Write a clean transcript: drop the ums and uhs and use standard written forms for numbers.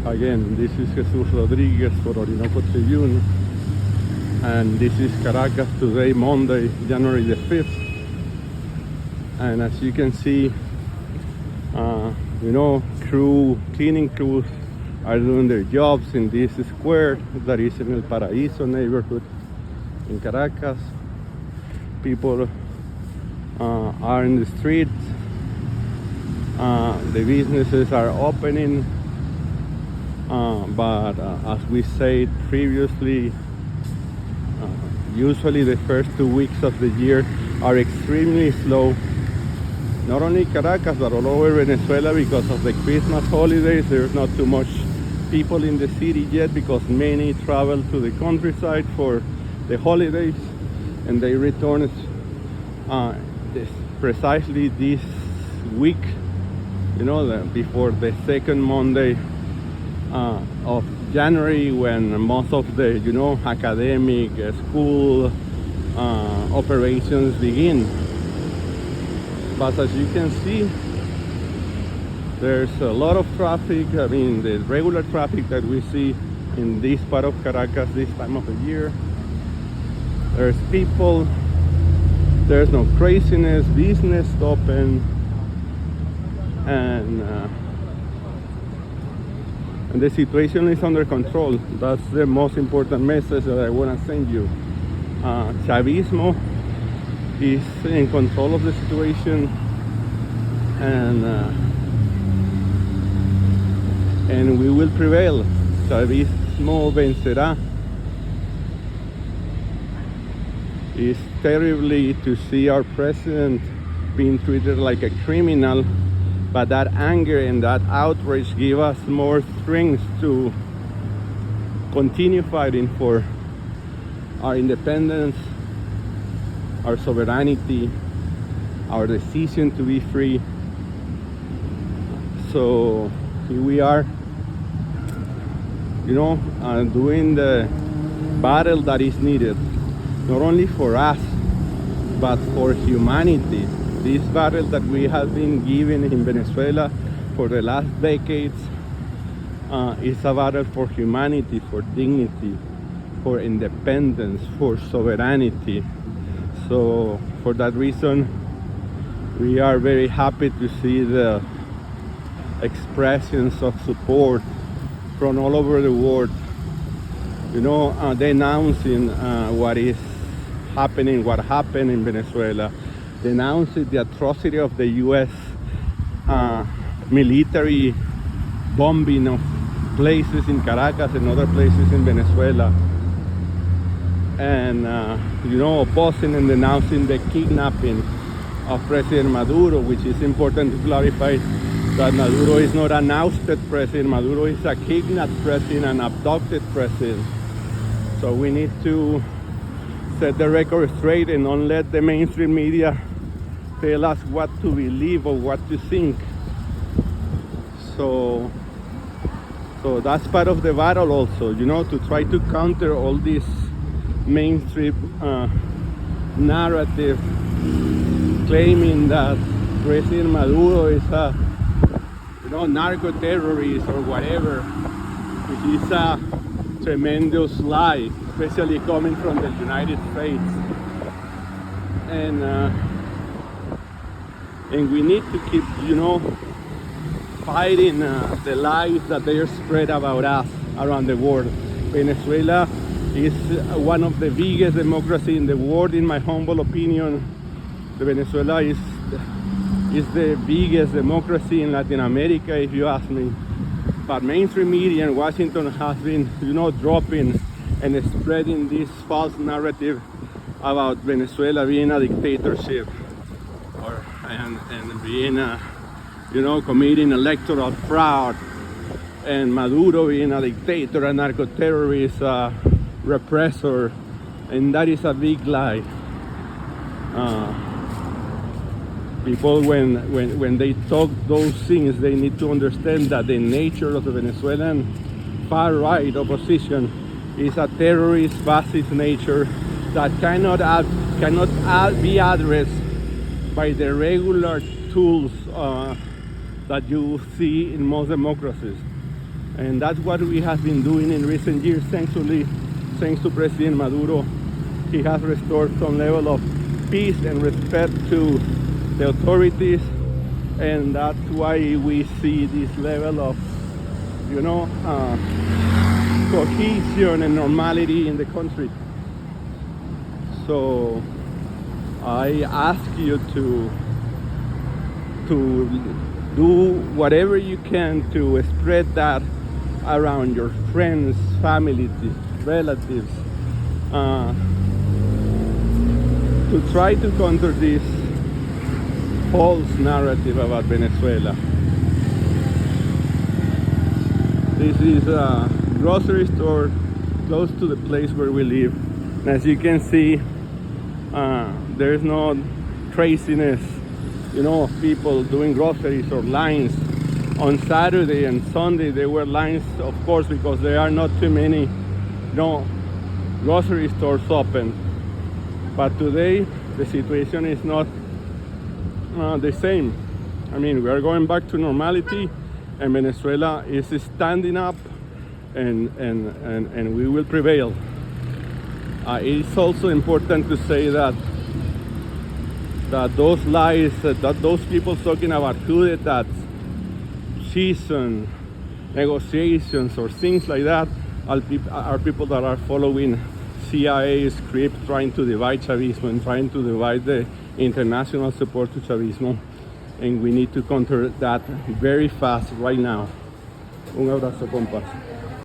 Again, this is Jesus Rodriguez for Orinoco Tribune, and this is Caracas today, Monday, January the 5th. And as you can see, cleaning crews are doing their jobs in this square that is in the Paraíso neighborhood in Caracas. People are in the streets. The businesses are opening, but as we said previously, usually the first 2 weeks of the year are extremely slow. Not only Caracas, but all over Venezuela because of the Christmas holidays. There's not too much people in the city yet because many travel to the countryside for the holidays, and they return precisely this week, before the second Monday of January, when most of the academic school operations begin. But as you can see, there's a lot of traffic. I mean, the regular traffic that we see in this part of Caracas this time of the year. There's people, there's no craziness, business open, and the situation is under control. That's the most important message that I want to send you. Chavismo is in control of the situation, and we will prevail. Chavismo vencerá. It's terribly to see our president being treated like a criminal, but that anger and that outrage give us more strength to continue fighting for our independence, our sovereignty, our decision to be free. So here we are, doing the battle that is needed, not only for us, but for humanity. This battle that we have been given in Venezuela for the last decades is a battle for humanity, for dignity, for independence, for sovereignty. So for that reason, we are very happy to see the expressions of support from all over the world, denouncing what is happening, what happened in Venezuela, denouncing the atrocity of the U.S. Military bombing of places in Caracas and other places in Venezuela, and opposing and denouncing the kidnapping of President Maduro, which is important to clarify that Maduro is not an ousted president. Maduro is a kidnapped president, an abducted president. So we need to set the record straight and don't let the mainstream media tell us what to believe or what to think. So that's part of the battle also, to try to counter all this mainstream narrative claiming that President Maduro is a narco-terrorist or whatever, which is a tremendous lie, especially coming from the United States. And we need to keep fighting the lies that they are spread about us around the world. Venezuela is one of the biggest democracies in the world, in my humble opinion. Venezuela is the biggest democracy in Latin America, if you ask me. But mainstream media in Washington has been, dropping and spreading this false narrative about Venezuela being a dictatorship, and being committing electoral fraud, and Maduro being a dictator, a narco-terrorist, a repressor, and that is a big lie. People, when they talk those things, they need to understand that the nature of the Venezuelan far-right opposition is a terrorist, fascist nature that cannot be addressed by the regular tools that you see in most democracies. And that's what we have been doing in recent years. Thankfully, thanks to President Maduro, he has restored some level of peace and respect to the authorities, and that's why we see this level of, you know, cohesion and normality in the country. So I ask you to do whatever you can to spread that around your friends, family, relatives, to try to counter this false narrative about Venezuela. This is a grocery store close to the place where we live. And as you can see, there's no craziness, you know, of people doing groceries or lines. On Saturday and Sunday there were lines, of course, because there are not too many, you know, grocery stores open. But today the situation is not the same. I mean, we are going back to normality, and Venezuela is standing up, and we will prevail. It's also important to say that those lies, that those people talking about coup d'etats, season, negotiations, or things like that, are people that are following CIA script, trying to divide Chavismo and trying to divide the international support to Chavismo. And we need to counter that very fast right now. Un abrazo, compas.